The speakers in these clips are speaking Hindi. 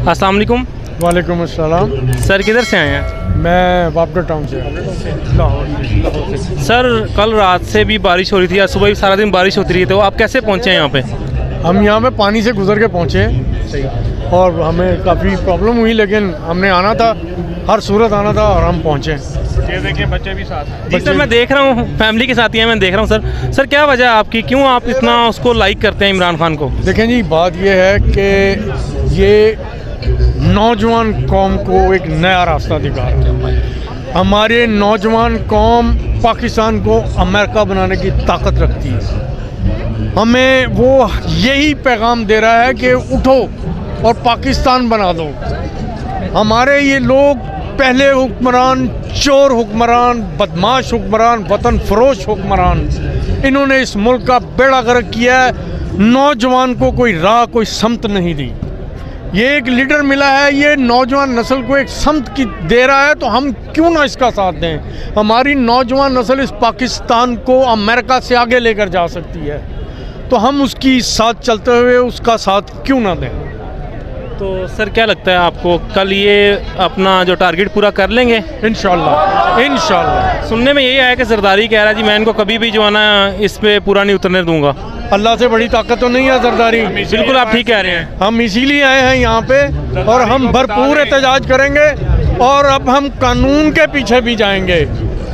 अस्सलाम वालेकुम। वालेकुम अस्सलाम। सर किधर से आए हैं? मैं वापडा टाउन से। लाहौर। सर कल रात से भी बारिश हो रही थी, आज सुबह भी सारा दिन बारिश होती रही, तो आप कैसे पहुँचे हैं यहाँ पे? हम यहाँ पे पानी से गुजर के पहुँचे और हमें काफ़ी प्रॉब्लम हुई, लेकिन हमने आना था, हर सूरत आना था और हम पहुँचे। ये देखिए बच्चे भी साथ हैं। जी सर, मैं देख रहा हूँ फैमिली के साथ ही हैं, मैं देख रहा हूँ सर क्या वजह है आपकी, क्यों आप इतना उसको लाइक करते हैं इमरान खान को? देखें जी, बात ये है कि ये नौजवान कौम को एक नया रास्ता दिखा रहा है। हमारे नौजवान कौम पाकिस्तान को अमेरिका बनाने की ताकत रखती है। हमें वो यही पैगाम दे रहा है कि उठो और पाकिस्तान बना दो। हमारे ये लोग पहले हुक्मरान, चोर हुक्मरान, बदमाश हुक्मरान, वतन फरोश हुक्मरान, इन्होंने इस मुल्क का बेड़ा गर्क किया है। नौजवान को कोई राह, कोई समत नहीं दी। ये एक लीडर मिला है, ये नौजवान नस्ल को एक समत की दे रहा है, तो हम क्यों ना इसका साथ दें। हमारी नौजवान नस्ल इस पाकिस्तान को अमेरिका से आगे लेकर जा सकती है, तो हम उसकी साथ चलते हुए उसका साथ क्यों ना दें। तो सर क्या लगता है आपको, कल ये अपना जो टारगेट पूरा कर लेंगे? इंशाल्लाह इंशाल्लाह। सुनने में यही आया कि जरदारी कह रहा है जी मैं इनको कभी भी जो है ना इस पे पूरा नहीं उतरने दूंगा। अल्लाह से बड़ी ताकत तो नहीं है जरदारी। बिल्कुल आप ठीक कह रहे हैं। हम इसीलिए आए हैं यहाँ पे और हम भरपूर एहतजाज करेंगे और अब हम कानून के पीछे भी जाएंगे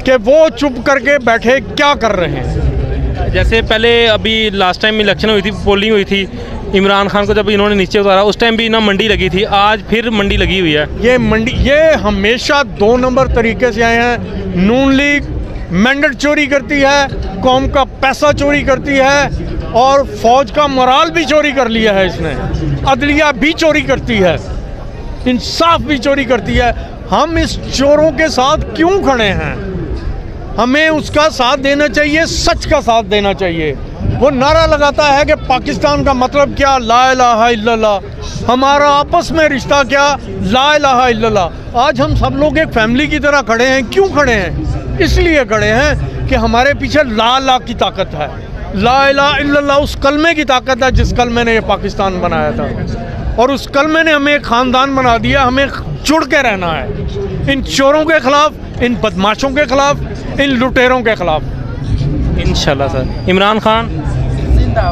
कि वो चुप करके बैठे क्या कर रहे हैं। जैसे पहले अभी लास्ट टाइम इलेक्शन हुई थी, पोलिंग हुई थी, इमरान खान को जब इन्होंने नीचे उतारा उस टाइम भी ना मंडी लगी थी, आज फिर मंडी लगी हुई है। ये मंडी, ये हमेशा 2 नंबर तरीके से आए हैं। नून लीग मैंडेट चोरी करती है, कौम का पैसा चोरी करती है और फौज का मोराल भी चोरी कर लिया है इसने। अदलिया भी चोरी करती है, इंसाफ भी चोरी करती है। हम इस चोरों के साथ क्यों खड़े हैं? हमें उसका साथ देना चाहिए, सच का साथ देना चाहिए। वो नारा लगाता है कि पाकिस्तान का मतलब क्या, ला इलाहा इल्लल्लाह। हमारा आपस में रिश्ता क्या, ला इलाहा इल्लल्लाह। आज हम सब लोग एक फैमिली की तरह खड़े हैं। क्यों खड़े हैं? इसलिए खड़े हैं कि हमारे पीछे ला की ताकत है, ला इलाहा इल्लल्लाह उस कलमे की ताकत है जिस कलमे ने ये पाकिस्तान बनाया था, और उस कलमे ने हमें एक ख़ानदान बना दिया। हमें जुड़ के रहना है इन चोरों के ख़िलाफ़, इन बदमाशों के ख़िलाफ़, इन लुटेरों के ख़िलाफ़। इंशाल्लाह सर। इमरान खान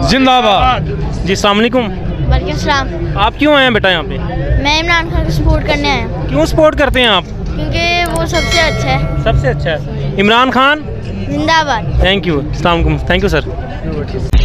जिंदाबाद। जी अस्सलाम वालेकुम। वालेकुम सलाम। आप क्यों आए हैं बेटा यहाँ पे? मैं इमरान खान को सपोर्ट करने आया हूँ। क्यों सपोर्ट करते हैं आप? क्योंकि वो सबसे अच्छा है। सबसे अच्छा है। इमरान खान जिंदाबाद। Thank you. अस्सलाम वालेकुम। Thank you sir.